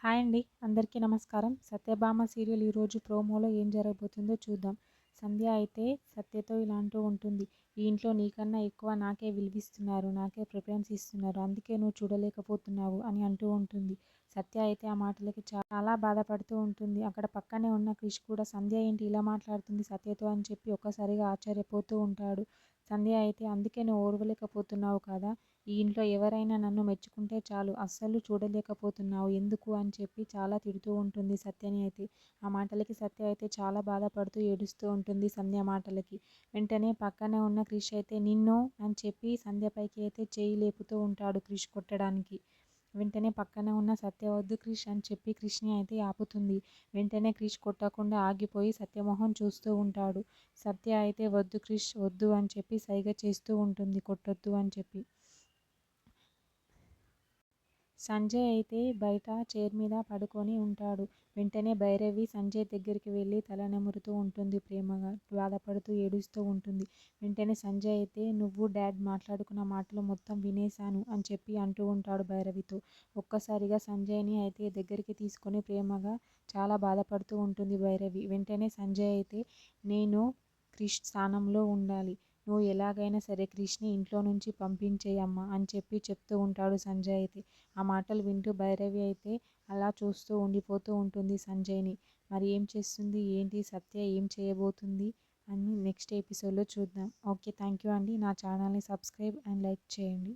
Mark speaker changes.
Speaker 1: Hi అండి. అందరికీ నమస్కారం. 'సత్యభామ' సీరియల్ ఈరోజు ప్రోమోలో ఏం జరగబోతుందో చూద్దాం. సంధ్య అయితే సత్యతో ఇలా అంటూ ఉంటుంది. ఈ ఇంట్లో నీకన్నా ఎక్కువ నాకే విలువిస్తున్నారు, నాకే ప్రిఫరెన్స్ ఇస్తున్నారు. అందుకే నువ్వు చూడలేకపోతున్నావు అని అంటూ ఉంటుంది. సత్య అయితే ఆ మాటలకి చాలా బాధపడుతూ ఉంటుంది. అక్కడ పక్కనే ఉన్న క్రిష్ కూడా సంధ్య ఏంటి ఇలా మాట్లాడుతుంది సత్యతో అని చెప్పి ఒక్కసారిగా ఆశ్చర్యపోతూ ఉంటాడు. సంధ్య అయితే అందుకే నువ్వు ఓర్వలేకపోతున్నావు కదా, ఈ ఇంట్లో ఎవరైనా నన్ను మెచ్చుకుంటే చాలు, అస్సలు చూడలేకపోతున్నావు ఎందుకు అని చెప్పి చాలా తిడుతూ ఉంటుంది సత్యని అయితే. ఆ మాటలకి సత్య అయితే చాలా బాధపడుతూ ఏడుస్తూ ఉంటుంది సంధ్య మాటలకి. వెంటనే పక్కనే ఉన్న క్రిష్ అయితే నిన్ను అని చెప్పి సంధ్యపైకి అయితే చేయి లేపుతూ ఉంటాడు క్రిష్ కొట్టడానికి. వెంటనే పక్కన ఉన్న సత్య వద్దు క్రిష్ అని చెప్పి క్రిష్ని అయితే ఆపుతుంది. వెంటనే క్రిష్ కొట్టకుండా ఆగిపోయి సత్యమోహన్ చూస్తూ ఉంటాడు. సత్య అయితే వద్దు క్రిష్ వద్దు అని చెప్పి సైగ చేస్తూ ఉంటుంది కొట్టొద్దు అని చెప్పి. సంజయ్ అయితే బయట చైర్ మీద పడుకొని ఉంటాడు. వెంటనే భైరవి సంజయ్ దగ్గరికి వెళ్ళి తల నిమురుతూ ఉంటుంది ప్రేమగా. బాధపడుతూ ఏడుస్తూ ఉంటుంది. వెంటనే సంజయ్ అయితే నువ్వు డాడ్ మాట్లాడుకున్న మాటలు మొత్తం వినేశాను అని చెప్పి అంటూ ఉంటాడు భైరవితో. ఒక్కసారిగా సంజయ్ని అయితే దగ్గరికి తీసుకొని ప్రేమగా చాలా బాధపడుతూ ఉంటుంది భైరవి. వెంటనే సంజయ్ అయితే నేను క్రిష్ స్థానంలో ఉండాలి, నువ్వు ఎలాగైనా సరే క్రిష్ని ఇంట్లో నుంచి పంపించేయమ్మా అని చెప్పి చెప్తూ ఉంటాడు సంజయ్ అయితే. ఆ మాటలు వింటూ భైరవి అయితే అలా చూస్తూ ఉండిపోతూ ఉంటుంది సంజయ్ని. మరి ఏం చేస్తుంది ఏంటి సత్య ఏం చేయబోతుంది అని నెక్స్ట్ ఎపిసోడ్లో చూద్దాం. ఓకే, థ్యాంక్ యూ అండి. నా ఛానల్ని సబ్స్క్రైబ్ అండ్ లైక్ చేయండి.